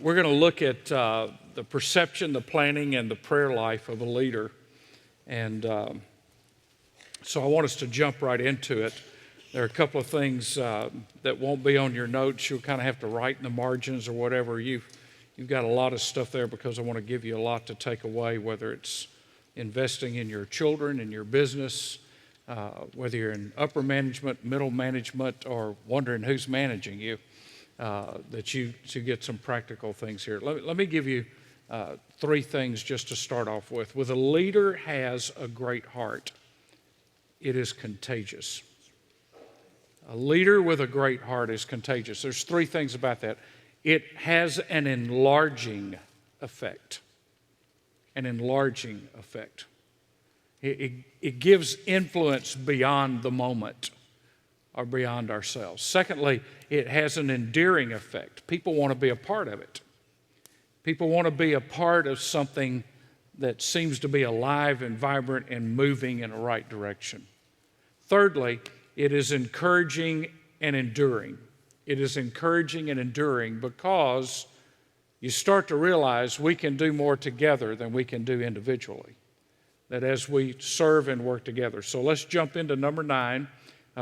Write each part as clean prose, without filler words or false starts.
We're going to look at the perception, the planning, and the prayer life of a leader. And so I want us to jump right into it. There are a couple of things that won't be on your notes. You'll kind of have to write in the margins or whatever. You've got a lot of stuff there because I want to give you a lot to take away, whether it's investing in your children, in your business, whether you're in upper management, middle management, or wondering who's managing you. That you get some practical things here. Let me give you three things just to start off with. With a leader has a great heart, it is contagious. A leader with a great heart is contagious. There's three things about that. It has an enlarging effect. An enlarging effect. It gives influence beyond the moment or beyond ourselves. Secondly, it has an endearing effect. People want to be a part of it. People want to be a part of something that seems to be alive and vibrant and moving in the right direction. Thirdly, it is encouraging and enduring. It is encouraging and enduring because you start to realize we can do more together than we can do individually. That as we serve and work together. So let's jump into number 9.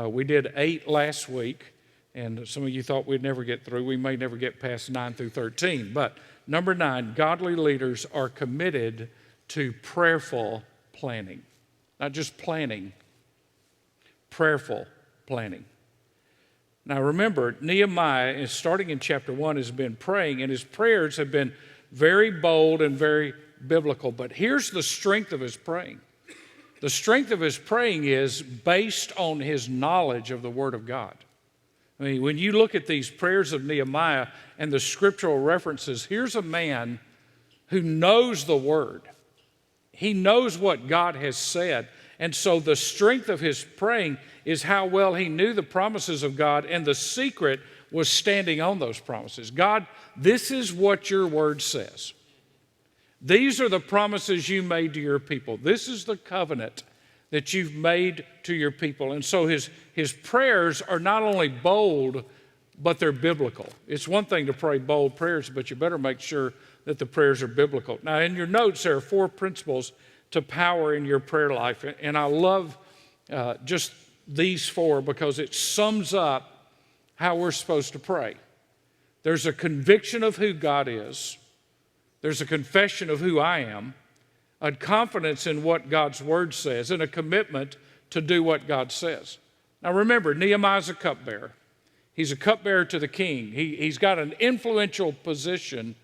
We did 8 last week, and some of you thought we'd never get through. We may never get past 9 through 13. But number 9, godly leaders are committed to prayerful planning. Not just planning, prayerful planning. Now remember, Nehemiah, starting in chapter 1, has been praying, and his prayers have been very bold and very biblical. But here's the strength of his praying. The strength of his praying is based on his knowledge of the Word of God. I mean, when you look at these prayers of Nehemiah and the scriptural references, here's a man who knows the Word. He knows what God has said. And so the strength of his praying is how well he knew the promises of God, and the secret was standing on those promises. God, this is what your Word says. These are the promises you made to your people. This is the covenant that you've made to your people. And so his prayers are not only bold, but they're biblical. It's one thing to pray bold prayers, but you better make sure that the prayers are biblical. Now, in your notes, there are 4 principles to power in your prayer life. And I love just these 4 because it sums up how we're supposed to pray. There's a conviction of who God is. There's a confession of who I am, a confidence in what God's Word says, and a commitment to do what God says. Now remember, Nehemiah's a cupbearer. He's a cupbearer to the king. He's got an influential position,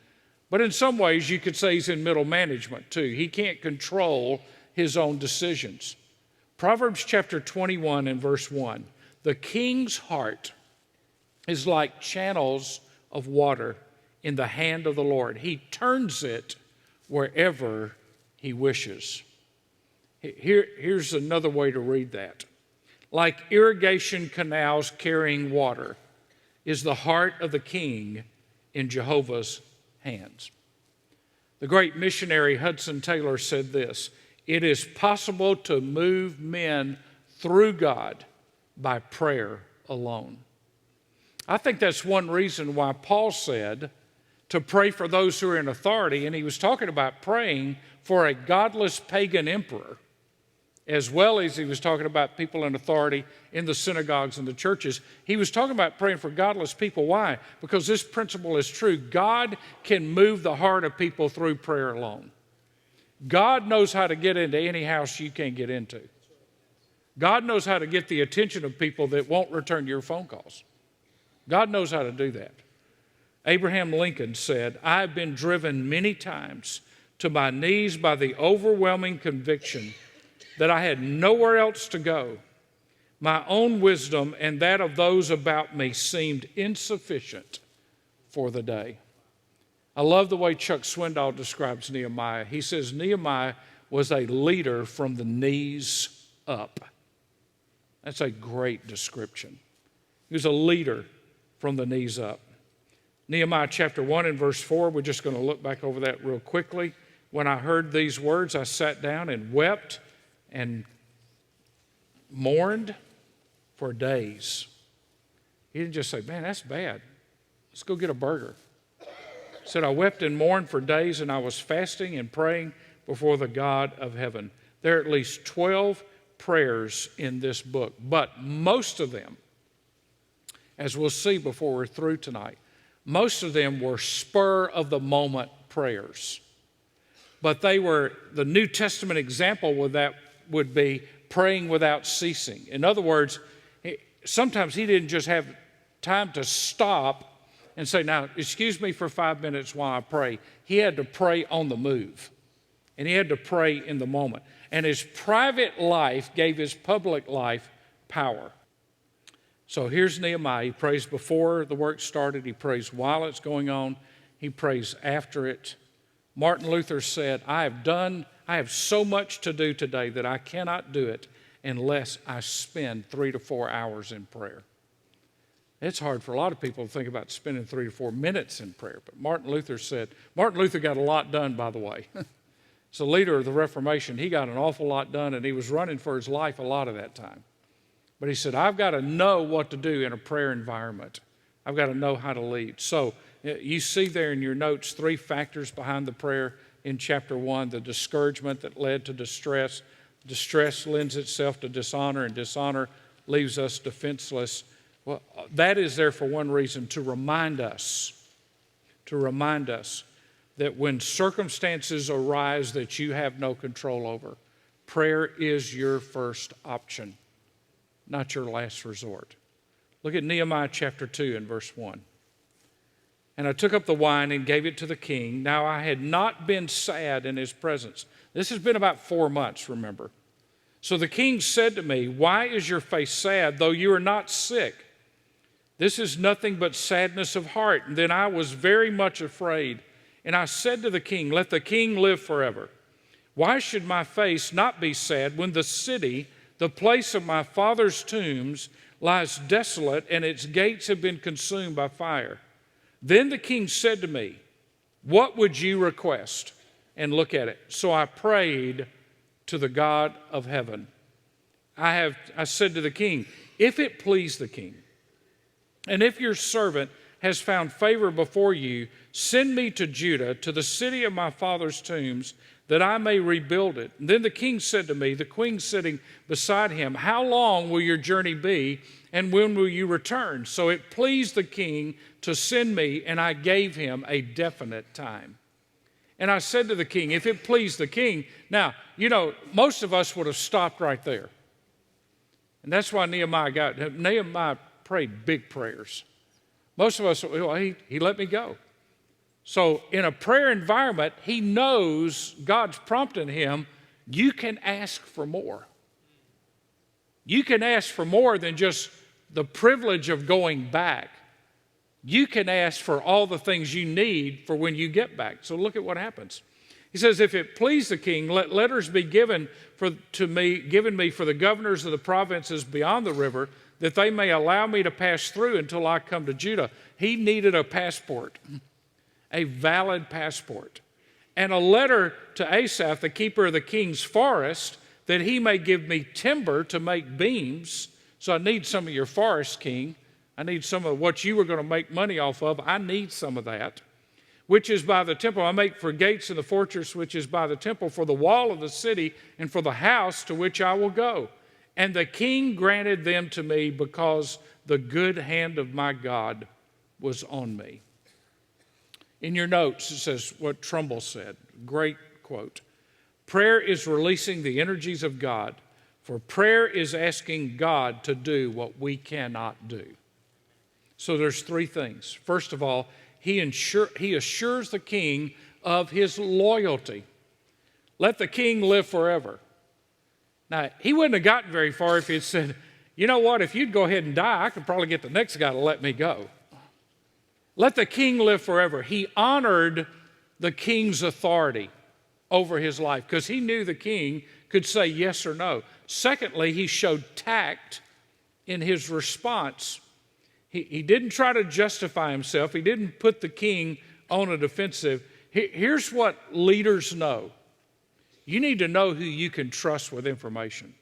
but in some ways you could say he's in middle management too. He can't control his own decisions. Proverbs chapter 21 and verse 1, the king's heart is like channels of water in the hand of the Lord. He turns it wherever he wishes. Here's another way to read that. Like irrigation canals carrying water is the heart of the king in Jehovah's hands. The great missionary Hudson Taylor said this, it is possible to move men through God by prayer alone. I think that's one reason why Paul said to pray for those who are in authority, and he was talking about praying for a godless pagan emperor, as well as he was talking about people in authority in the synagogues and the churches. He was talking about praying for godless people. Why? Because this principle is true. God can move the heart of people through prayer alone. God knows how to get into any house you can't get into. God knows how to get the attention of people that won't return your phone calls. God knows how to do that. Abraham Lincoln said, I've been driven many times to my knees by the overwhelming conviction that I had nowhere else to go. My own wisdom and that of those about me seemed insufficient for the day. I love the way Chuck Swindoll describes Nehemiah. He says Nehemiah was a leader from the knees up. That's a great description. He was a leader from the knees up. Nehemiah chapter 1 and verse 4, we're just going to look back over that real quickly. When I heard these words, I sat down and wept and mourned for days. He didn't just say, man, that's bad. Let's go get a burger. said, I wept and mourned for days, and I was fasting and praying before the God of heaven. There are at least 12 prayers in this book, but most of them, as we'll see before we're through tonight, most of them were spur-of-the-moment prayers. But they were, the New Testament example of that would be praying without ceasing. In other words, sometimes he didn't just have time to stop and say, now, excuse me for 5 minutes while I pray. He had to pray on the move, and he had to pray in the moment. And his private life gave his public life power. So here's Nehemiah. He prays before the work started. He prays while it's going on. He prays after it. Martin Luther said, I have so much to do today that I cannot do it unless I spend 3 to 4 hours in prayer. It's hard for a lot of people to think about spending 3 to 4 minutes in prayer. But Martin Luther got a lot done, by the way. As the leader of the Reformation, he got an awful lot done, and he was running for his life a lot of that time. But he said, I've got to know what to do in a prayer environment. I've got to know how to lead. So you see there in your notes 3 factors behind the prayer in chapter 1, the discouragement that led to distress. Distress lends itself to dishonor, and dishonor leaves us defenseless. Well, that is there for one reason, to remind us that when circumstances arise that you have no control over, prayer is your first option, not your last resort. Look at Nehemiah chapter 2 and verse 1. And I took up the wine and gave it to the king. Now I had not been sad in his presence. This has been about 4 months, remember. So the king said to me, why is your face sad, though you are not sick? This is nothing but sadness of heart. And then I was very much afraid. And I said to the king, let the king live forever. Why should my face not be sad when the city, the place of my father's tombs, lies desolate and its gates have been consumed by fire? Then the king said to me, what would you request? And look at it. So I prayed to the God of heaven. I said to the king, if it please the king, and if your servant has found favor before you, send me to Judah, to the city of my father's tombs, that I may rebuild it. And then the king said to me, the queen sitting beside him, how long will your journey be, and when will you return? So it pleased the king to send me, and I gave him a definite time. And I said to the king, if it pleased the king, now, most of us would have stopped right there. And that's why Nehemiah prayed big prayers. Most of us, he let me go. So in a prayer environment, he knows God's prompting him, you can ask for more. You can ask for more than just the privilege of going back. You can ask for all the things you need for when you get back. So look at what happens. He says, if it please the king, let letters be given me for the governors of the provinces beyond the river, that they may allow me to pass through until I come to Judah. He needed a passport, a valid passport, and a letter to Asaph, the keeper of the king's forest, that he may give me timber to make beams. So I need some of your forest, king. I need some of what you were going to make money off of. I need some of that, which is by the temple. I make for gates in the fortress, which is by the temple, for the wall of the city, and for the house to which I will go. And the king granted them to me because the good hand of my God was on me. In your notes, it says what Trumbull said. Great quote. Prayer is releasing the energies of God, for prayer is asking God to do what we cannot do. So there's 3 things. First of all, he assures the king of his loyalty. Let the king live forever. Now, he wouldn't have gotten very far if he had said, you know what, if you'd go ahead and die, I could probably get the next guy to let me go. Let the king live forever. He honored the king's authority over his life because he knew the king could say yes or no. Secondly, he showed tact in his response. He didn't try to justify himself. He didn't put the king on a defensive. Here's what leaders know. You need to know who you can trust with information.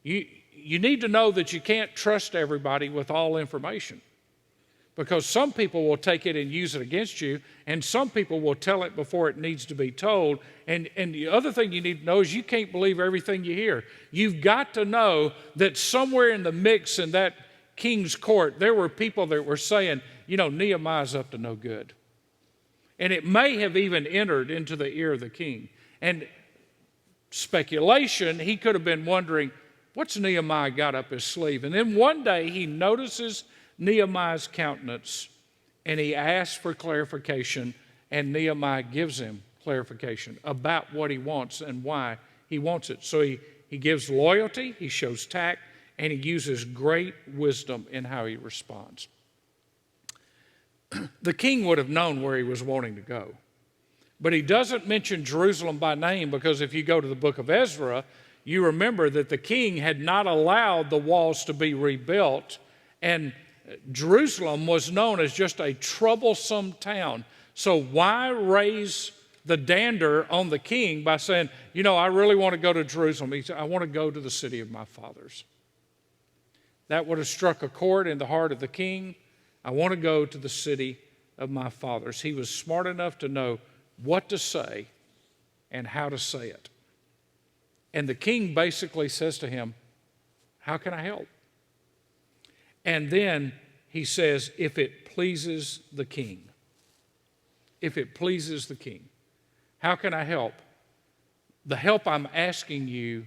You need to know that you can't trust everybody with all information. Because some people will take it and use it against you, and some people will tell it before it needs to be told. And the other thing you need to know is you can't believe everything you hear. You've got to know that somewhere in the mix in that king's court, there were people that were saying, Nehemiah's up to no good. And it may have even entered into the ear of the king. And speculation, he could have been wondering, what's Nehemiah got up his sleeve? And then one day he notices Nehemiah's countenance, and he asks for clarification, and Nehemiah gives him clarification about what he wants and why he wants it. So he gives loyalty, he shows tact, and he uses great wisdom in how he responds. The king would have known where he was wanting to go, but he doesn't mention Jerusalem by name, because if you go to the book of Ezra, you remember that the king had not allowed the walls to be rebuilt, and Jerusalem was known as just a troublesome town. So why raise the dander on the king by saying, I really want to go to Jerusalem? He said, I want to go to the city of my fathers. That would have struck a chord in the heart of the king. I want to go to the city of my fathers. He was smart enough to know what to say and how to say it. And the king basically says to him, how can I help? And then he says, if it pleases the king. If it pleases the king. How can I help? The help I'm asking you,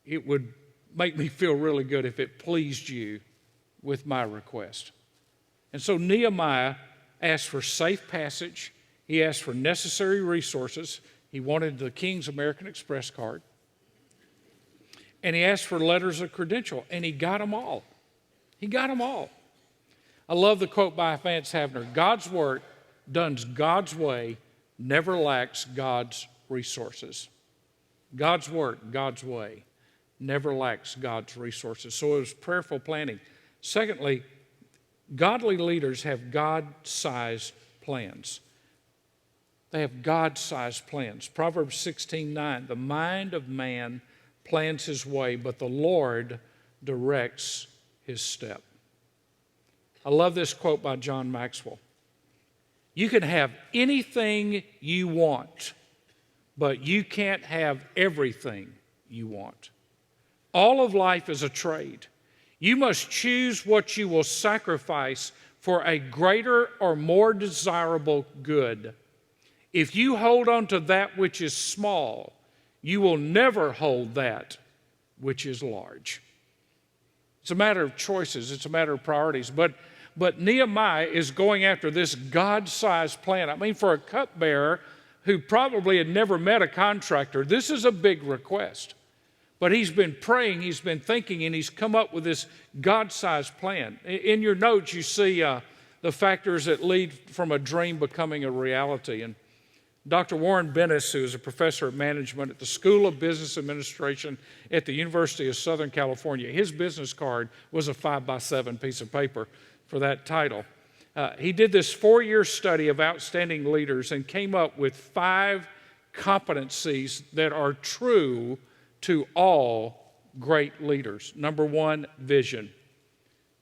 it would make me feel really good if it pleased you with my request. And so Nehemiah asked for safe passage. He asked for necessary resources. He wanted the king's American Express card. And he asked for letters of credential, and he got them all. He got them all. I love the quote by Vance Havner: God's work done God's way never lacks God's resources. God's work, God's way, never lacks God's resources. So it was prayerful planning. Secondly, godly leaders have God-sized plans. They have God-sized plans. Proverbs 16:9, the mind of man plans his way, but the Lord directs his step. I love this quote by John Maxwell. You can have anything you want, but you can't have everything you want. All of life is a trade. You must choose what you will sacrifice for a greater or more desirable good. If you hold on to that which is small, you will never hold that which is large. It's a matter of choices. It's a matter of priorities. But Nehemiah is going after this God-sized plan. I mean, for a cupbearer who probably had never met a contractor, this is a big request. But he's been praying, he's been thinking, and he's come up with this God-sized plan. In your notes, you see the factors that lead from a dream becoming a reality. And Dr. Warren Bennis, who is a professor of management at the School of Business Administration at the University of Southern California, his business card was a 5x7 piece of paper for that title. He did this 4-year study of outstanding leaders and came up with 5 competencies that are true to all great leaders. Number 1, vision.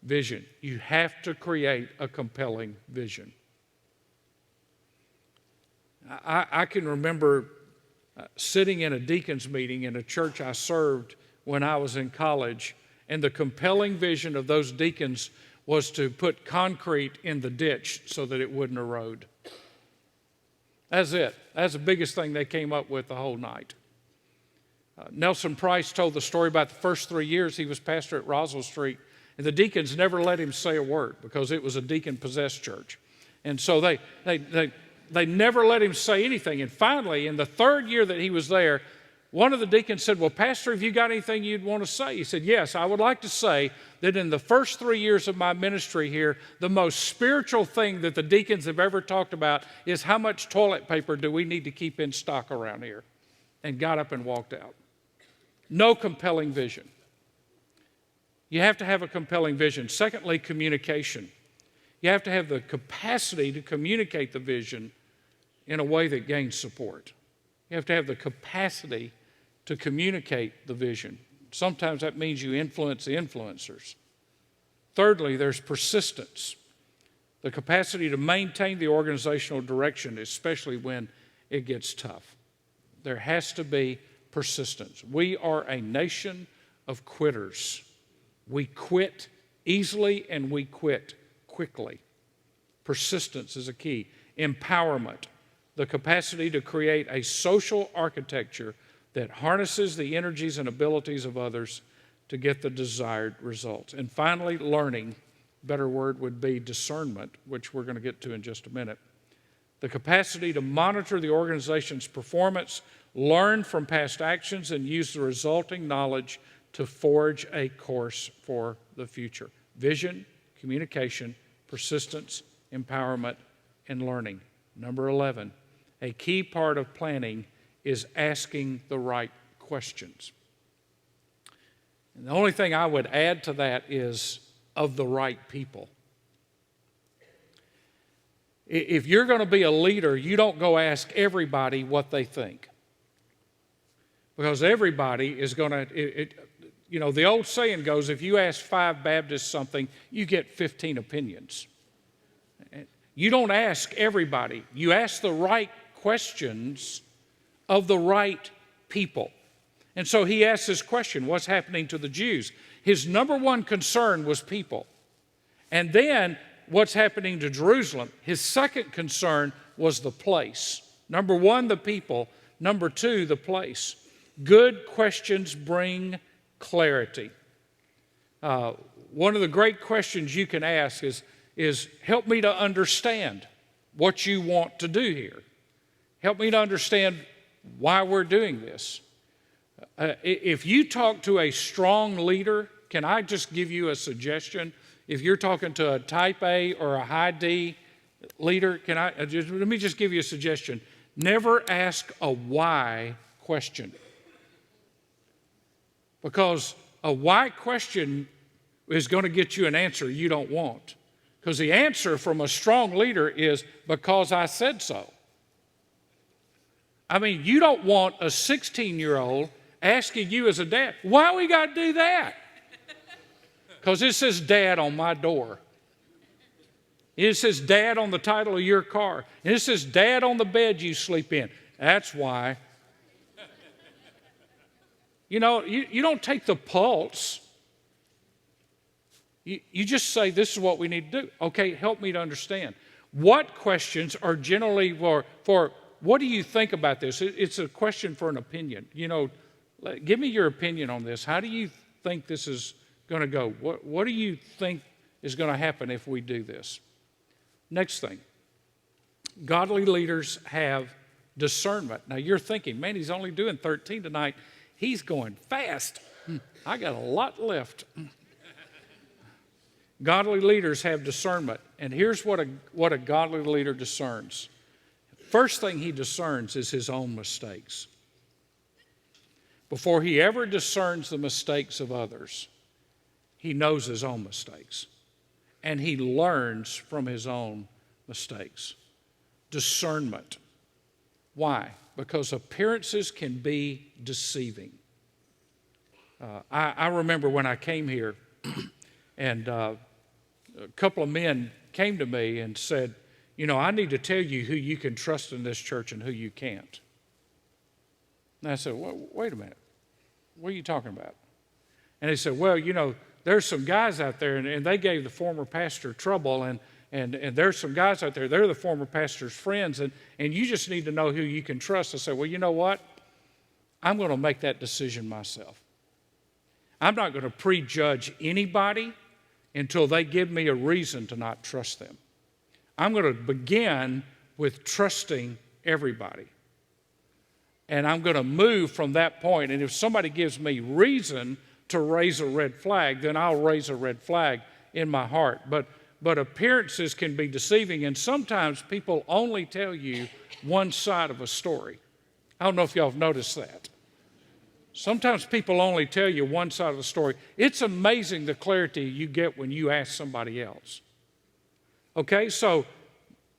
Vision. You have to create a compelling vision. I can remember sitting in a deacon's meeting in a church I served when I was in college, and the compelling vision of those deacons was to put concrete in the ditch so that it wouldn't erode. That's it. That's the biggest thing they came up with the whole night. Nelson Price told the story about the first 3 years he was pastor at Roswell Street, and the deacons never let him say a word because it was a deacon-possessed church. And so they never let him say anything. And finally, in the 3rd year that he was there, one of the deacons said, well, Pastor, have you got anything you'd want to say? He said, yes, I would like to say that in the first 3 years of my ministry here, the most spiritual thing that the deacons have ever talked about is how much toilet paper do we need to keep in stock around here? And got up and walked out. No compelling vision. You have to have a compelling vision. Secondly, communication. You have to have the capacity to communicate the vision in a way that gains support. You have to have the capacity to communicate the vision. Sometimes that means you influence the influencers. Thirdly, there's persistence. The capacity to maintain the organizational direction, especially when it gets tough. There has to be persistence. We are a nation of quitters. We quit easily and we quit quickly. Persistence is a key. Empowerment, the capacity to create a social architecture that harnesses the energies and abilities of others to get the desired results. And finally, learning. Better word would be discernment, which we're going to get to in just a minute. The capacity to monitor the organization's performance, learn from past actions, and use the resulting knowledge to forge a course for the future. Vision, communication, persistence, empowerment, and learning. Number 11, a key part of planning is asking the right questions. And the only thing I would add to that is of the right people. If you're going to be a leader, you don't go ask everybody what they think. Because everybody is going to, the old saying goes, if you ask 5 Baptists something, you get 15 opinions. You don't ask everybody. You ask the right questions of the right people. And so he asked this question, what's happening to the Jews? His number one concern was people. And then what's happening to Jerusalem? His second concern was the place. Number 1, the people. Number 2, the place. Good questions bring clarity. One of the great questions you can ask is help me to understand what you want to do here. Help me to understand why we're doing this. If you talk to a strong leader, can I just give you a suggestion? If you're talking to a type A or a high D leader, let me just give you a suggestion. Never ask a why question. Because a why question is going to get you an answer you don't want. Because the answer from a strong leader is because I said so. I mean, you don't want a 16-year-old asking you as a dad, why we got to do that? Because it says dad on my door. It says dad on the title of your car. And it says dad on the bed you sleep in. That's why. You don't take the pulse. You just say, this is what we need to do. Okay, help me to understand. What questions are generally for what do you think about this? It's a question for an opinion. Give me your opinion on this. How do you think this is going to go? What do you think is going to happen if we do this? Next thing, godly leaders have discernment. Now you're thinking, man, he's only doing 13 tonight. He's going fast. I got a lot left. Godly leaders have discernment. And here's what a godly leader discerns. First thing he discerns is his own mistakes. Before he ever discerns the mistakes of others, he knows his own mistakes. And he learns from his own mistakes. Discernment. Why? Because appearances can be deceiving. I remember when I came here, and a couple of men came to me and said, I need to tell you who you can trust in this church and who you can't. And I said, wait a minute. What are you talking about? And they said, well, there's some guys out there, and they gave the former pastor trouble, and there's some guys out there, they're the former pastor's friends, and you just need to know who you can trust. I said, well, you know what? I'm going to make that decision myself. I'm not going to prejudge anybody until they give me a reason to not trust them. I'm going to begin with trusting everybody. And I'm going to move from that point. And if somebody gives me reason to raise a red flag, then I'll raise a red flag in my heart. But appearances can be deceiving, and sometimes people only tell you one side of a story. I don't know if y'all have noticed that. Sometimes people only tell you one side of the story. It's amazing the clarity you get when you ask somebody else. Okay, so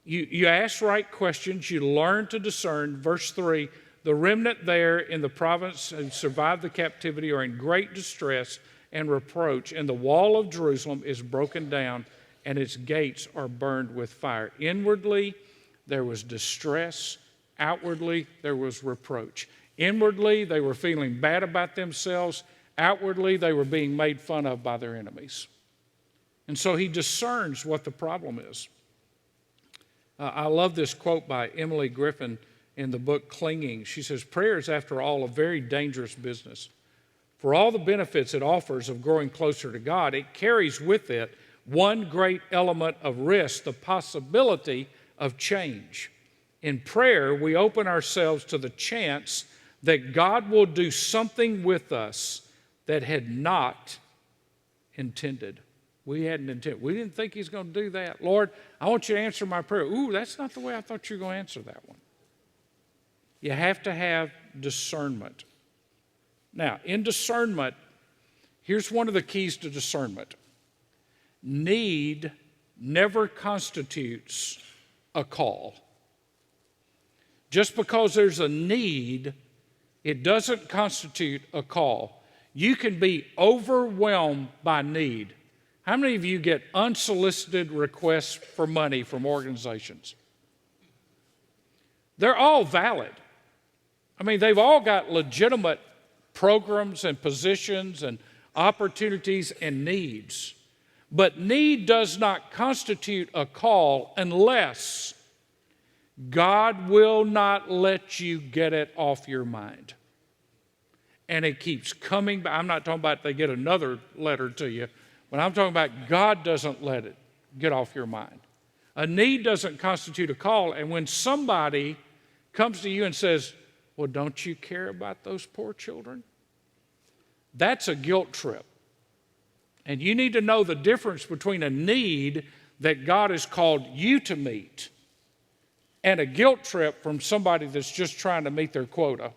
you ask right questions, you learn to discern. Verse 3, the remnant there in the province who survived the captivity are in great distress and reproach, and the wall of Jerusalem is broken down, and its gates are burned with fire. Inwardly, there was distress. Outwardly, there was reproach. Inwardly, they were feeling bad about themselves. Outwardly, they were being made fun of by their enemies. And so he discerns what the problem is. I love this quote by Emily Griffin in the book Clinging. She says, prayer is, after all, a very dangerous business. For all the benefits it offers of growing closer to God, it carries with it one great element of risk, the possibility of change. In prayer, we open ourselves to the chance that God will do something with us that had not intended. We hadn't intended. We didn't think he's going to do that. Lord, I want you to answer my prayer. Ooh, that's not the way I thought you were going to answer that one. You have to have discernment. Now, in discernment, here's one of the keys to discernment. Need never constitutes a call. Just because there's a need, it doesn't constitute a call. You can be overwhelmed by need. How many of you get unsolicited requests for money from organizations? They're all valid. I mean, they've all got legitimate programs and positions and opportunities and needs. But need does not constitute a call unless God will not let you get it off your mind. And it keeps coming back. I'm not talking about they get another letter to you, but I'm talking about God doesn't let it get off your mind. A need doesn't constitute a call. And when somebody comes to you and says, well, don't you care about those poor children? That's a guilt trip. And you need to know the difference between a need that God has called you to meet and a guilt trip from somebody that's just trying to meet their quota.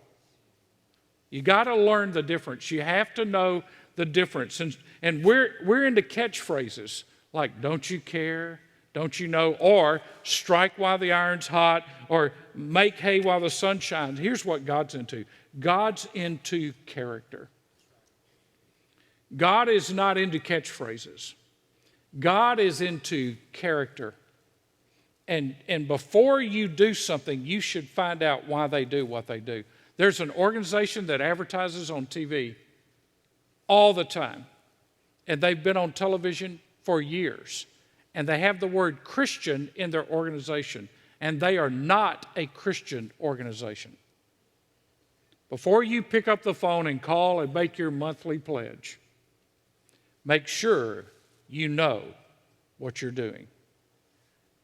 You got to learn the difference. You have to know the difference. And we're into catchphrases like, don't you care? Don't you know? Or strike while the iron's hot, or make hay while the sun shines. Here's what God's into. God's into character. God is not into catchphrases. God is into character. And before you do something, you should find out why they do what they do. There's an organization that advertises on TV all the time, and they've been on television for years, and they have the word Christian in their organization, and they are not a Christian organization. Before you pick up the phone and call and make your monthly pledge, make sure you know what you're doing.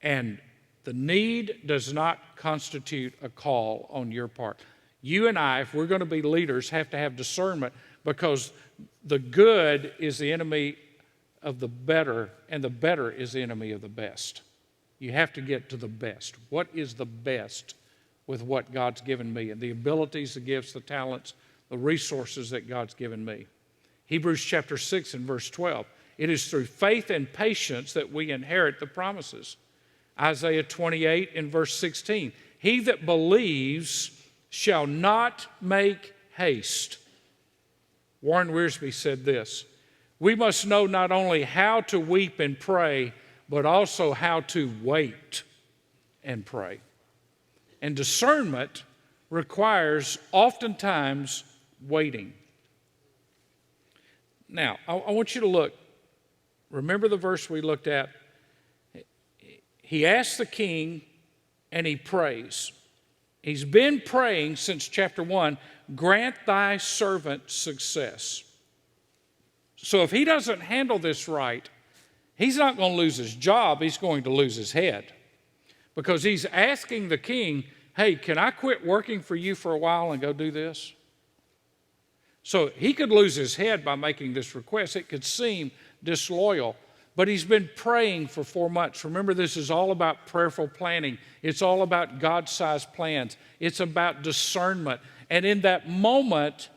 And the need does not constitute a call on your part. You and I, if we're going to be leaders, have to have discernment, because the good is the enemy of the better, and the better is the enemy of the best. You have to get to the best. What is the best with what God's given me, and the abilities, the gifts, the talents, the resources that God's given me? Hebrews chapter 6 and verse 12. It is through faith and patience that we inherit the promises. Isaiah 28 and verse 16. He that believes shall not make haste. Warren Wiersbe said this: we must know not only how to weep and pray, but also how to wait and pray. And discernment requires oftentimes waiting. Now, I want you to look. Remember the verse we looked at? He asks the king and he prays. He's been praying since chapter 1, grant thy servant success. So if he doesn't handle this right, he's not going to lose his job, he's going to lose his head. Because he's asking the king, hey, can I quit working for you for a while and go do this? So he could lose his head by making this request. It could seem disloyal. But he's been praying for 4 months. Remember, this is all about prayerful planning. It's all about God-sized plans. It's about discernment. And in that moment,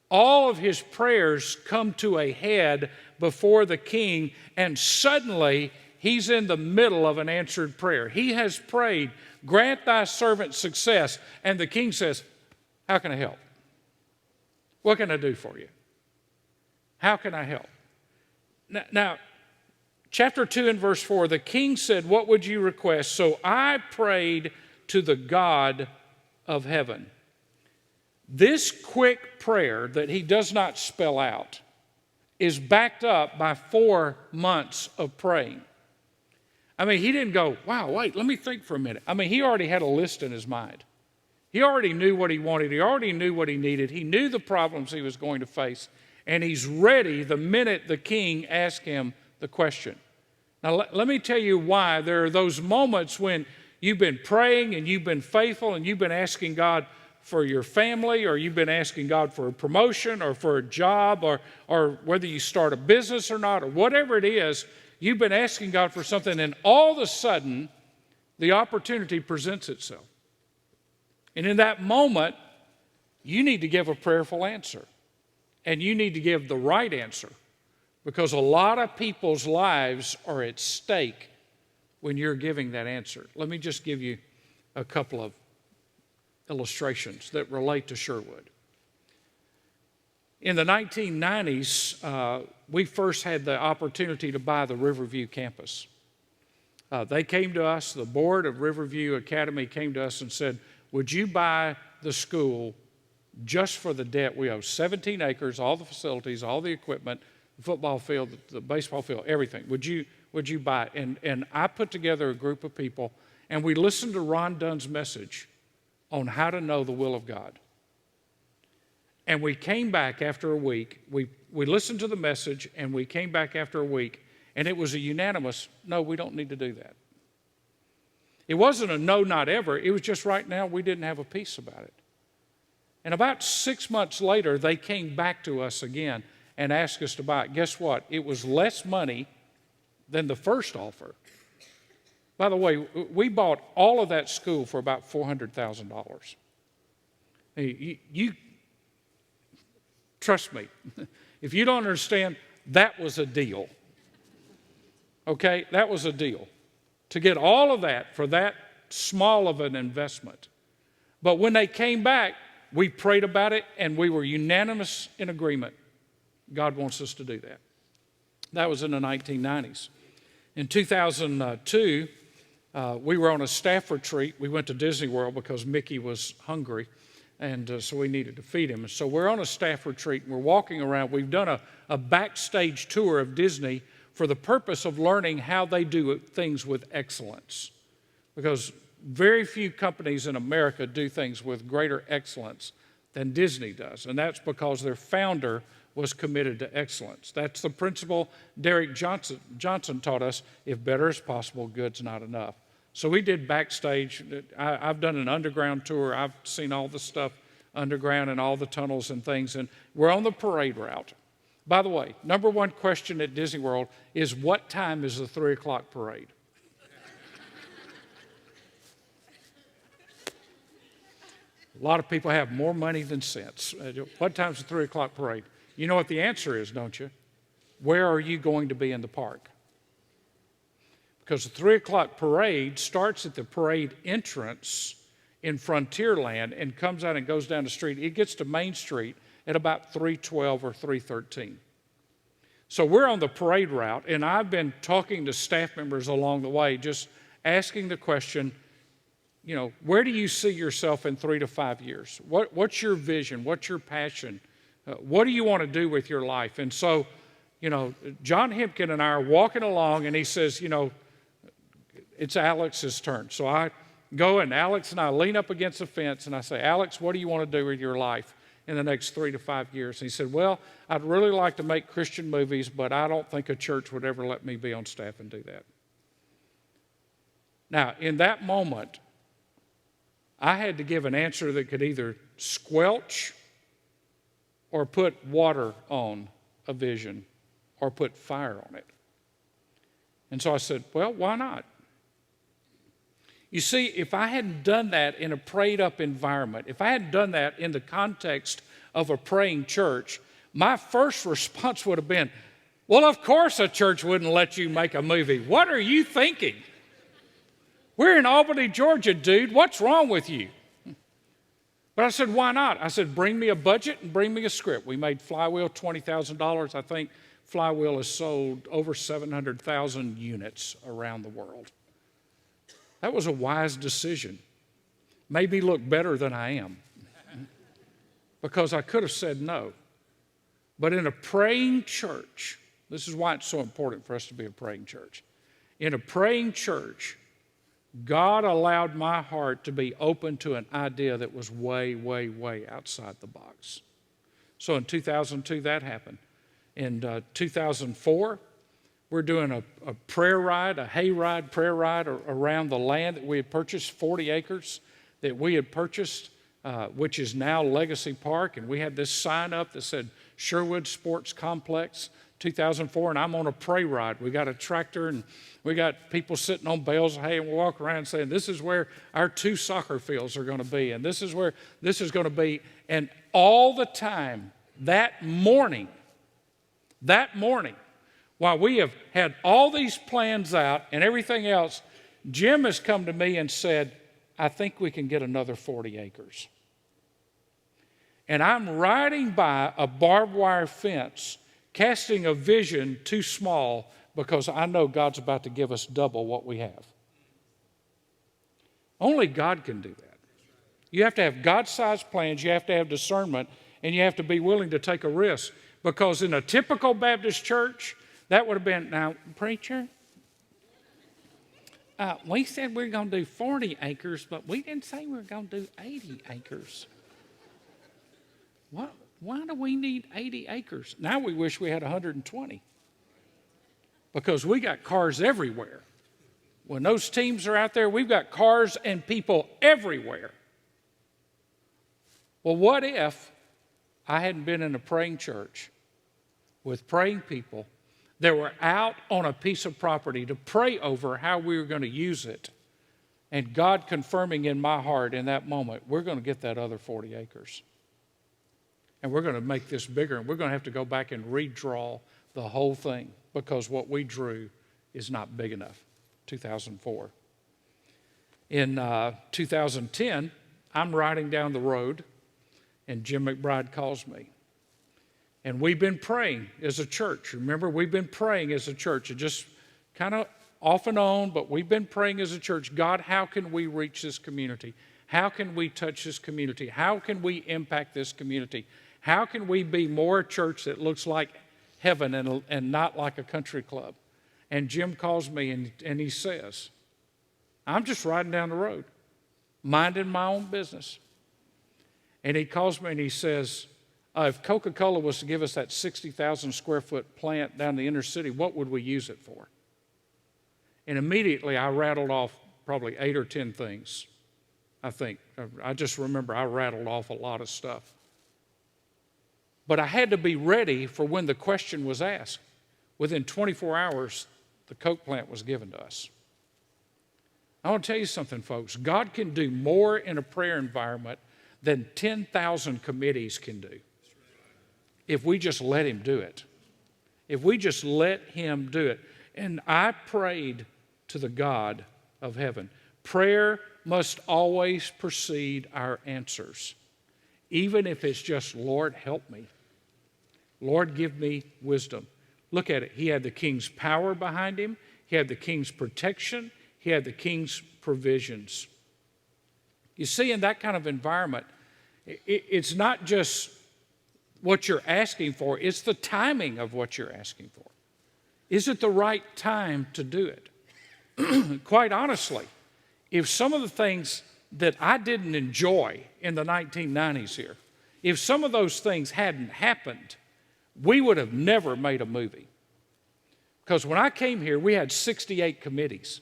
all of his prayers come to a head before the king, and suddenly he's in the middle of an answered prayer. He has prayed, grant thy servant success. And the king says, how can I help? What can I do for you? How can I help? Now, Chapter 2 and verse 4, the king said, "What would you request?" So I prayed to the God of heaven. This quick prayer that he does not spell out is backed up by 4 months of praying. I mean, he didn't go, "Wow, wait, let me think for a minute." I mean, he already had a list in his mind. He already knew what he wanted. He already knew what he needed. He knew the problems he was going to face. And he's ready the minute the king asked him the question. Now, let me tell you why. There are those moments when you've been praying and you've been faithful and you've been asking God for your family, or you've been asking God for a promotion or for a job, or whether you start a business or not, or whatever it is, you've been asking God for something, and all of a sudden, the opportunity presents itself. And in that moment, you need to give a prayerful answer. And you need to give the right answer, because a lot of people's lives are at stake when you're giving that answer. Let me just give you a couple of illustrations that relate to Sherwood. In the 1990s, we first had the opportunity to buy the Riverview campus. They came to us, the board of Riverview Academy came to us and said, "Would you buy the school just for the debt we owe?" 17 acres, all the facilities, all the equipment, the football field, the baseball field, everything. Would you buy it? And I put together a group of people, and we listened to Ron Dunn's message on how to know the will of God. And we came back after a week. We listened to the message, and we came back after a week, and it was a unanimous, "No, we don't need to do that." It wasn't a no, not ever. It was just right now we didn't have a peace about it. And about 6 months later, they came back to us again and asked us to buy it. Guess what? It was less money than the first offer. By the way, we bought all of that school for about $400,000. You trust me, if you don't understand, that was a deal. Okay, that was a deal. To get all of that for that small of an investment. But when they came back, we prayed about it, and we were unanimous in agreement. God wants us to do that. That was in the 1990s. In 2002, we were on a staff retreat. We went to Disney World because Mickey was hungry, and so we needed to feed him. So we're on a staff retreat, and we're walking around. We've done a backstage tour of Disney for the purpose of learning how they do things with excellence, because very few companies in America do things with greater excellence than Disney does, and that's because their founder was committed to excellence. That's the principle Derek Johnson taught us: if better is possible, good's not enough. So we did backstage. I've done an underground tour. I've seen all the stuff underground and all the tunnels and things, and we're on the parade route. By the way, number one question at Disney World is, what time is the 3 o'clock parade? A lot of people have more money than sense. What time's the 3 o'clock parade? You know what the answer is, don't you? Where are you going to be in the park? Because the 3 o'clock parade starts at the parade entrance in Frontierland and comes out and goes down the street. It gets to Main Street at about 3:12 or 3:13. So we're on the parade route, and I've been talking to staff members along the way, just asking the question, you know, where do you see yourself in 3 to 5 years? What's your vision? What's your passion? What do you want to do with your life? And so, you know, John Hempkin and I are walking along, and he says, you know, it's Alex's turn. So I go, and Alex and I lean up against the fence, and I say, Alex, what do you want to do with your life in the next 3 to 5 years? And he said, well, I'd really like to make Christian movies, but I don't think a church would ever let me be on staff and do that. Now, in that moment, I had to give an answer that could either squelch or put water on a vision or put fire on it. And so I said, well, why not? You see, if I hadn't done that in a prayed up environment, if I hadn't done that in the context of a praying church, my first response would have been, well, of course a church wouldn't let you make a movie. What are you thinking? We're in Albany, Georgia, dude. What's wrong with you? But I said, why not? I said, bring me a budget and bring me a script. We made Flywheel $20,000, I think, Flywheel has sold over 700,000 units around the world. That was a wise decision. Made me look better than I am because I could have said no. But in a praying church, this is why it's so important for us to be a praying church. In a praying church, God allowed my heart to be open to an idea that was way, way, way outside the box. So in 2002, that happened. In 2004, we're doing a prayer ride, a hayride prayer ride around the land that we had purchased, 40 acres that we had purchased, which is now Legacy Park. And we had this sign up that said Sherwood Sports Complex 2004, and I'm on a pray ride. We got a tractor, and we got people sitting on bales of hay, and we walk around saying, this is where our 2 soccer fields are going to be, and this is where this is going to be. And all the time, that morning, while we have had all these plans out and everything else, Jim has come to me and said, I think we can get another 40 acres. And I'm riding by a barbed wire fence, casting a vision too small because I know God's about to give us double what we have. Only God can do that. You have to have God-sized plans, you have to have discernment, and you have to be willing to take a risk. Because in a typical Baptist church, that would have been, now, preacher, we said we were going to do 40 acres, but we didn't say we were going to do 80 acres. Why do we need 80 acres? Now we wish we had 120. Because we got cars everywhere. When those teams are out there, we've got cars and people everywhere. Well, what if I hadn't been in a praying church with praying people that were out on a piece of property to pray over how we were going to use it, and God confirming in my heart in that moment, we're going to get that other 40 acres. And we're going to make this bigger, and we're going to have to go back and redraw the whole thing because what we drew is not big enough. 2004. In 2010, I'm riding down the road, and Jim McBride calls me. And we've been praying as a church. Remember, we've been praying as a church. It just kind of off and on, but we've been praying as a church. God, how can we reach this community? How can we touch this community? How can we impact this community? How can we be more a church that looks like heaven and not like a country club? And Jim calls me and he says, I'm just riding down the road, minding my own business. And he calls me and he says, if Coca-Cola was to give us that 60,000 square foot plant down the inner city, what would we use it for? And immediately I rattled off probably 8 or 10 things, I think. I just remember I rattled off a lot of stuff. But I had to be ready for when the question was asked. Within 24 hours, the Coke plant was given to us. I want to tell you something, folks. God can do more in a prayer environment than 10,000 committees can do if we just let him do it. If we just let him do it. And I prayed to the God of heaven. Prayer must always precede our answers, even if it's just, Lord, help me. Lord, give me wisdom. Look at it. He had the king's power behind him. He had the king's protection. He had the king's provisions. You see, in that kind of environment, it's not just what you're asking for, it's the timing of what you're asking for. Is it the right time to do it? Quite honestly, if some of the things that I didn't enjoy in the 1990s here, if some of those things hadn't happened, we would have never made a movie. Because when I came here, we had 68 committees.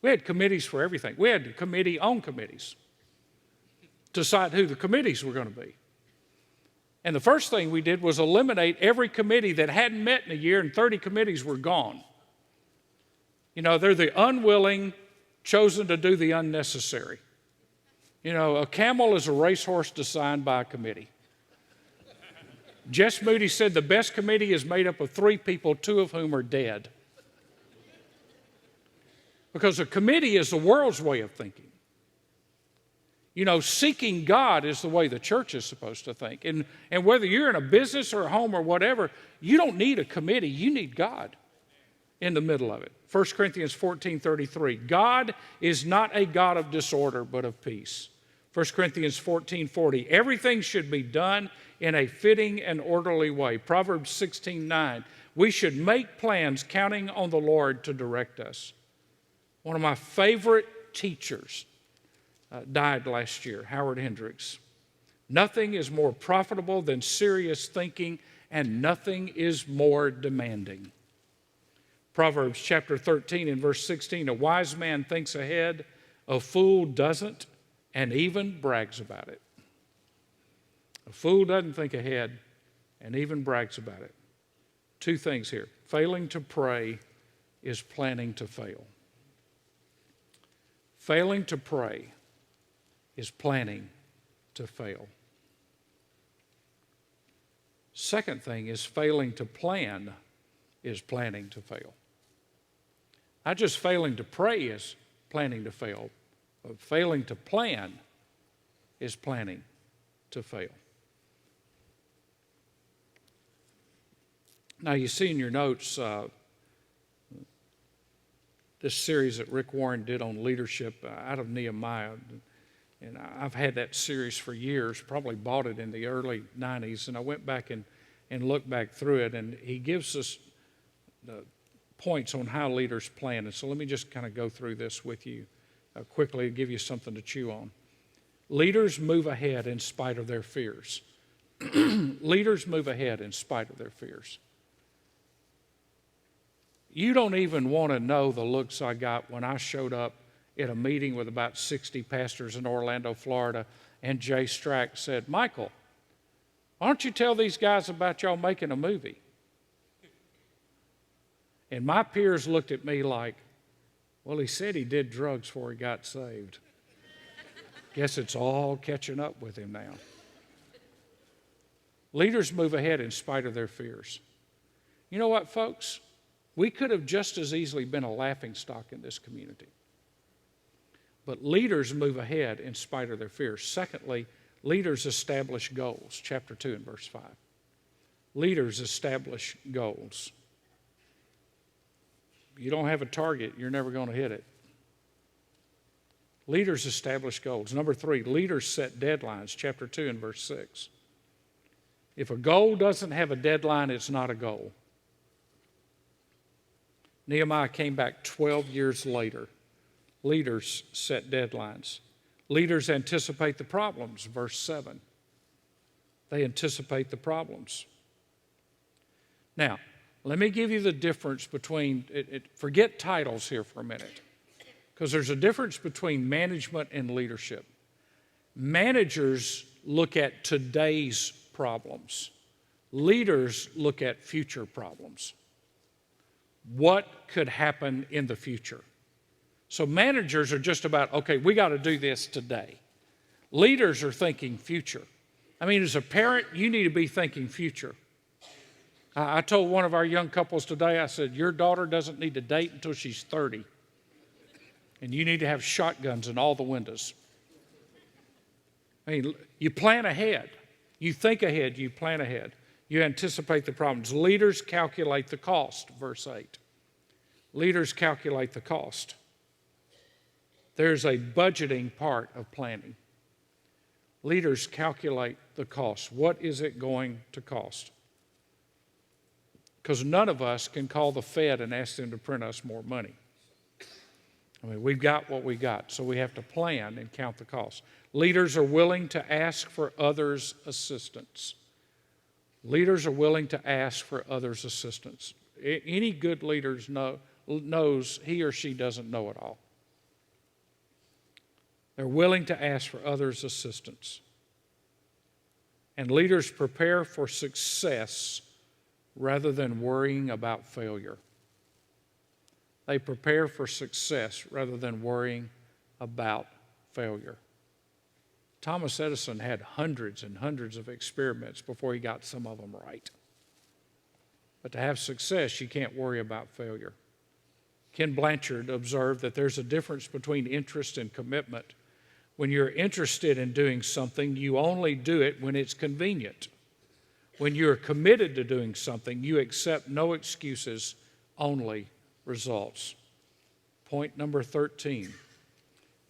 We had committees for everything. We had a committee on committees to decide who the committees were going to be. And the first thing we did was eliminate every committee that hadn't met in a year, and 30 committees were gone. You know, they're the unwilling chosen to do the unnecessary. You know, a camel is a racehorse designed by a committee. Jess Moody said the best committee is made up of 3 people, 2 of whom are dead. Because a committee is the world's way of thinking. You know, seeking God is the way the church is supposed to think. And whether you're in a business or a home or whatever, you don't need a committee. You need God in the middle of it. 1 Corinthians 14:33, God is not a God of disorder, but of peace. 1 Corinthians 14:40, everything should be done in a fitting and orderly way. Proverbs 16:9, we should make plans counting on the Lord to direct us. One of my favorite teachers died last year, Howard Hendricks. Nothing is more profitable than serious thinking, and nothing is more demanding. Proverbs chapter 13 and verse 16, a wise man thinks ahead, a fool doesn't, and even brags about it. A fool doesn't think ahead and even brags about it. Two things here. Failing to pray is planning to fail. Failing to pray is planning to fail. Second thing is failing to plan is planning to fail. Not just failing to pray is planning to fail, but failing to plan is planning to fail. Now, you see in your notes this series that Rick Warren did on leadership out of Nehemiah. And I've had that series for years, probably bought it in the early 90s, and I went back and looked back through it, and he gives us the points on how leaders plan. And so let me just kind of go through this with you quickly and give you something to chew on. Leaders move ahead in spite of their fears. Leaders move ahead in spite of their fears. You don't even want to know the looks I got when I showed up at a meeting with about 60 pastors in Orlando, Florida, and Jay Strack said, Michael, why don't you tell these guys about y'all making a movie? And my peers looked at me like, well, he said he did drugs before he got saved. Guess it's all catching up with him now. Leaders move ahead in spite of their fears. You know what, folks? We could have just as easily been a laughingstock in this community. But leaders move ahead in spite of their fears. Secondly, leaders establish goals. Chapter 2 and verse 5. Leaders establish goals. You don't have a target, you're never going to hit it. Leaders establish goals. Number 3, leaders set deadlines. Chapter 2 and verse 6. If a goal doesn't have a deadline, it's not a goal. Nehemiah came back 12 years later. Leaders set deadlines. Leaders anticipate the problems, verse 7. They anticipate the problems. Now, let me give you the difference between, forget titles here for a minute, because there's a difference between management and leadership. Managers look at today's problems. Leaders look at future problems. What could happen in the future? So managers are just about, okay, we got to do this today. Leaders are thinking future. I mean, as a parent, you need to be thinking future. I told one of our young couples today, I said, your daughter doesn't need to date until she's 30. And you need to have shotguns in all the windows. I mean, you plan ahead. You think ahead, you plan ahead. You anticipate the problems. Leaders calculate the cost, verse 8. Leaders calculate the cost. There's a budgeting part of planning. Leaders calculate the cost. What is it going to cost? Because none of us can call the Fed and ask them to print us more money. I mean, we've got what we got, so we have to plan and count the cost. Leaders are willing to ask for others' assistance. Leaders are willing to ask for others' assistance. Any good leader knows he or she doesn't know it all. They're willing to ask for others' assistance. And leaders prepare for success rather than worrying about failure. They prepare for success rather than worrying about failure. Thomas Edison had hundreds and hundreds of experiments before he got some of them right. But to have success, you can't worry about failure. Ken Blanchard observed that there's a difference between interest and commitment. When you're interested in doing something, you only do it when it's convenient. When you're committed to doing something, you accept no excuses, only results. Point number 13,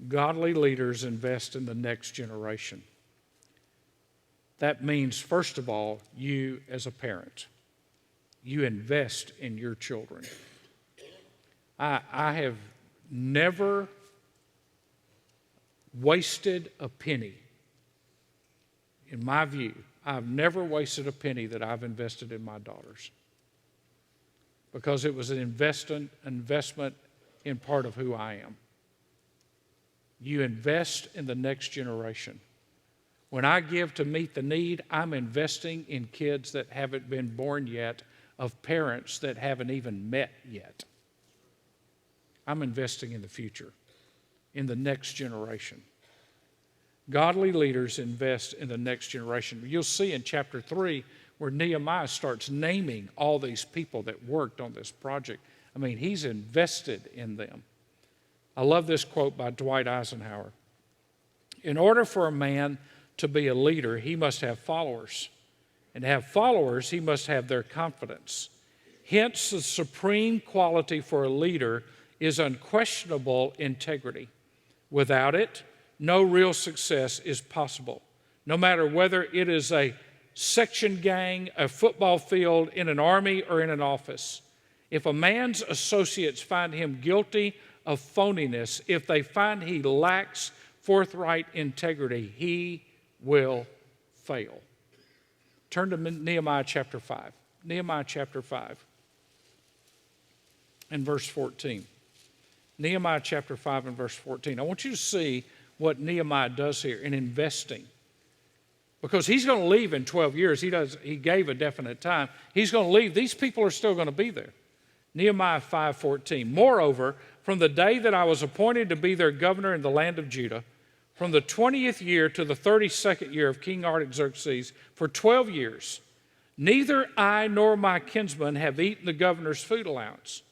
godly leaders invest in the next generation. That means, first of all, you as a parent, you invest in your children. I have never wasted a penny. In my view, I've never wasted a penny that I've invested in my daughters, because it was an investment in part of who I am. You invest in the next generation. When I give to meet the need, I'm investing in kids that haven't been born yet, of parents that haven't even met yet. I'm investing in the future, in the next generation. Godly leaders invest in the next generation. You'll see in chapter 3 where Nehemiah starts naming all these people that worked on this project. I mean, he's invested in them. I love this quote by Dwight Eisenhower. In order for a man to be a leader, he must have followers. And to have followers, he must have their confidence. Hence, the supreme quality for a leader is unquestionable integrity. Without it, no real success is possible, no matter whether it is a section gang, a football field, in an army, or in an office. If a man's associates find him guilty of phoniness, if they find he lacks forthright integrity, he will fail. Turn to Nehemiah chapter 5. Nehemiah chapter 5 and verse 14. Nehemiah chapter 5 and verse 14. I want you to see what Nehemiah does here in investing. Because he's going to leave in 12 years. He gave a definite time. He's going to leave. These people are still going to be there. Nehemiah 5:14. Moreover, from the day that I was appointed to be their governor in the land of Judah, from the 20th year to the 32nd year of King Artaxerxes, for 12 years, neither I nor my kinsmen have eaten the governor's food allowance.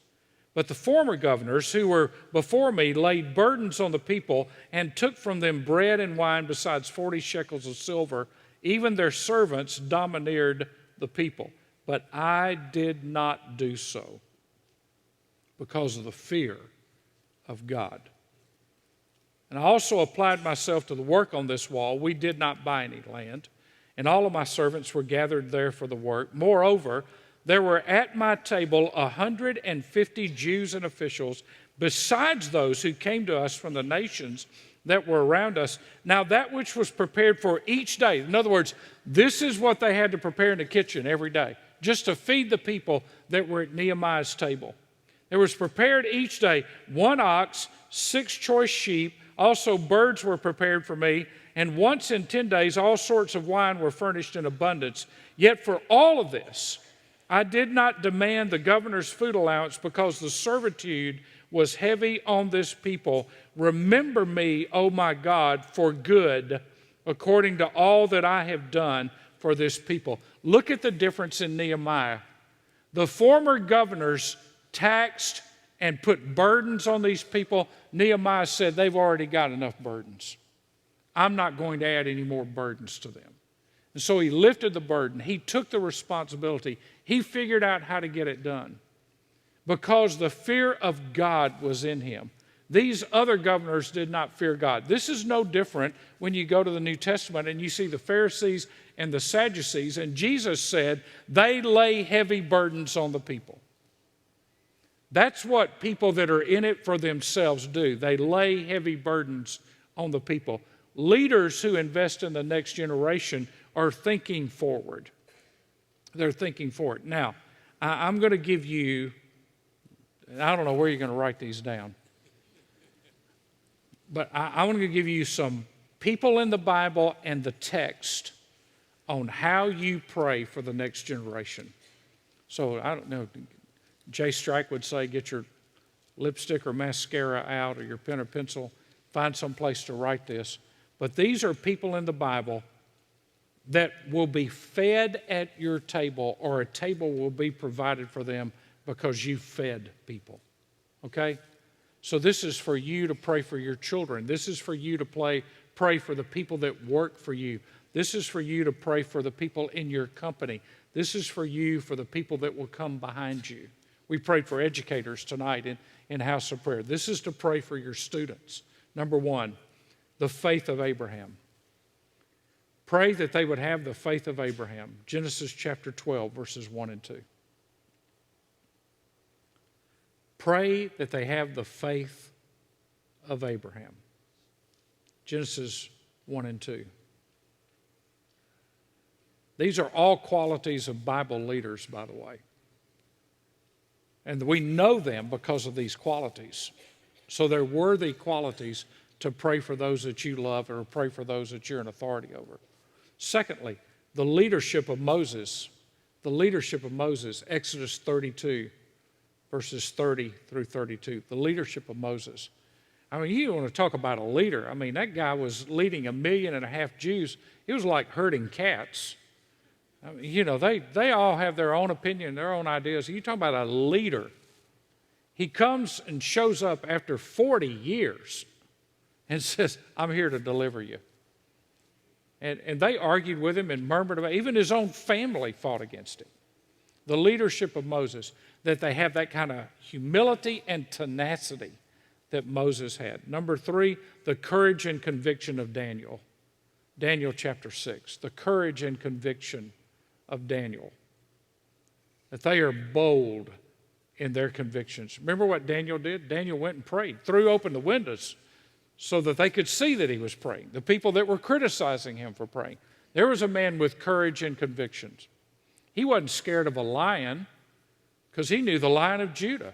But the former governors who were before me laid burdens on the people and took from them bread and wine besides 40 shekels of silver. Even their servants domineered the people. But I did not do so because of the fear of God. And I also applied myself to the work on this wall. We did not buy any land, and all of my servants were gathered there for the work. Moreover, there were at my table 150 Jews and officials, besides those who came to us from the nations that were around us. Now that which was prepared for each day, in other words, this is what they had to prepare in the kitchen every day, just to feed the people that were at Nehemiah's table. There was prepared each day 1 ox, 6 choice sheep, also birds were prepared for me, and once in 10 days all sorts of wine were furnished in abundance. Yet for all of this, I did not demand the governor's food allowance because the servitude was heavy on this people. Remember me, O my God, for good, according to all that I have done for this people. Look at the difference in Nehemiah. The former governors taxed and put burdens on these people. Nehemiah said, they've already got enough burdens. I'm not going to add any more burdens to them. And so he lifted the burden. He took the responsibility. He figured out how to get it done because the fear of God was in him. These other governors did not fear God. This is no different when you go to the New Testament and you see the Pharisees and the Sadducees, and Jesus said they lay heavy burdens on the people. That's what people that are in it for themselves do. They lay heavy burdens on the people. Leaders who invest in the next generation are thinking forward. They're thinking forward. Now, I'm going to give you, I don't know where you're going to write these down, but I'm going to give you some people in the Bible and the text on how you pray for the next generation. So, I don't know, Jay Strike would say, get your lipstick or mascara out or your pen or pencil, find some place to write this. But these are people in the Bible that will be fed at your table, or a table will be provided for them because you fed people, okay? So this is for you to pray for your children. This is for you to pray for the people that work for you. This is for you to pray for the people in your company. This is for you, for the people that will come behind you. We prayed for educators tonight in House of Prayer. This is to pray for your students. Number one, the faith of Abraham. Pray that they would have the faith of Abraham. Genesis chapter 12, verses 1 and 2. Pray that they have the faith of Abraham. Genesis 1 and 2. These are all qualities of Bible leaders, by the way. And we know them because of these qualities. So they're worthy qualities to pray for those that you love or pray for those that you're in authority over. Secondly, the leadership of Moses. The leadership of Moses, Exodus 32, verses 30 through 32. The leadership of Moses. I mean, you want to talk about a leader. I mean, that guy was leading 1.5 million Jews. It was like herding cats. I mean, you know, they all have their own opinion, their own ideas. You talk about a leader. He comes and shows up after 40 years and says, I'm here to deliver you. And they argued with him and murmured about it. Even his own family fought against him. The leadership of Moses, that they have that kind of humility and tenacity that Moses had. Number three, the courage and conviction of Daniel. Daniel chapter 6, the courage and conviction of Daniel. That they are bold in their convictions. Remember what Daniel did? Daniel went and prayed, threw open the windows so that they could see that he was praying. The people that were criticizing him for praying. There was a man with courage and convictions. He wasn't scared of a lion because he knew the Lion of Judah.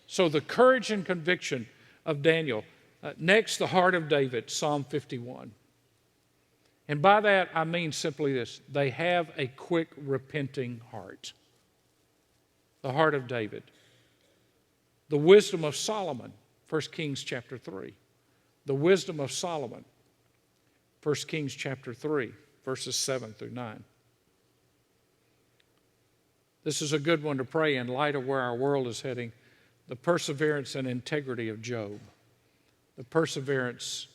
So the courage and conviction of Daniel. Next, the heart of David, Psalm 51. And by that, I mean simply this. They have a quick, repenting heart. The heart of David. The wisdom of Solomon, 1 Kings chapter 3. The wisdom of Solomon, 1 Kings chapter 3, verses 7 through 9. This is a good one to pray in light of where our world is heading. The perseverance and integrity of Job. The perseverance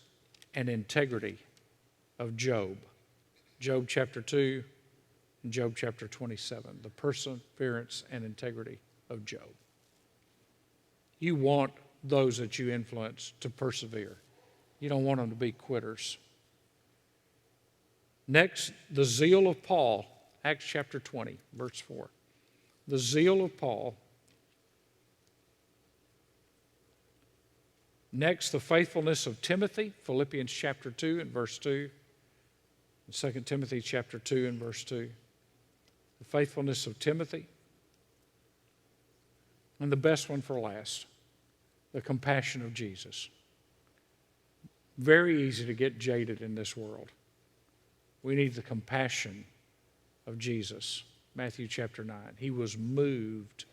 and integrity of Job. Job chapter 2 and Job chapter 27. The perseverance and integrity of Job. You want those that you influence to persevere. You don't want them to be quitters. Next, the zeal of Paul, Acts chapter 20, verse 4. The zeal of Paul. Next, the faithfulness of Timothy, Philippians chapter 2 and verse 2. And 2 Timothy chapter 2 and verse 2. The faithfulness of Timothy. And the best one for last, the compassion of Jesus. Very easy to get jaded in this world. We need the compassion of Jesus. Matthew chapter 9. He was moved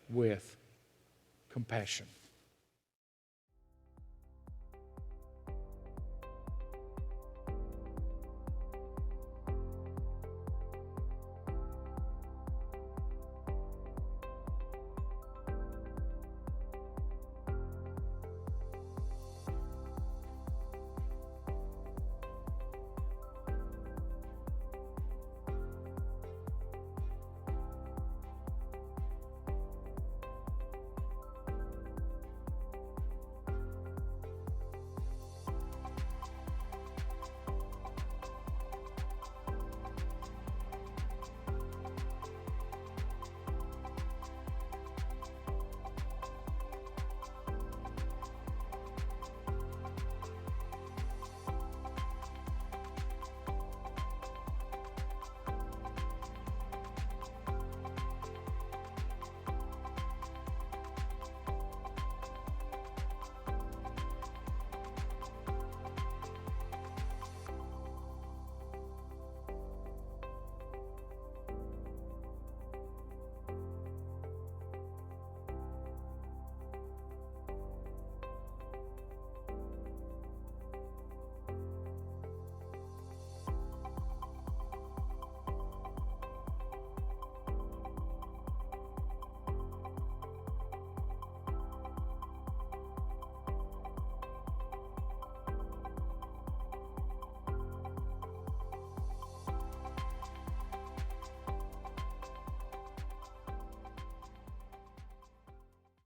with compassion.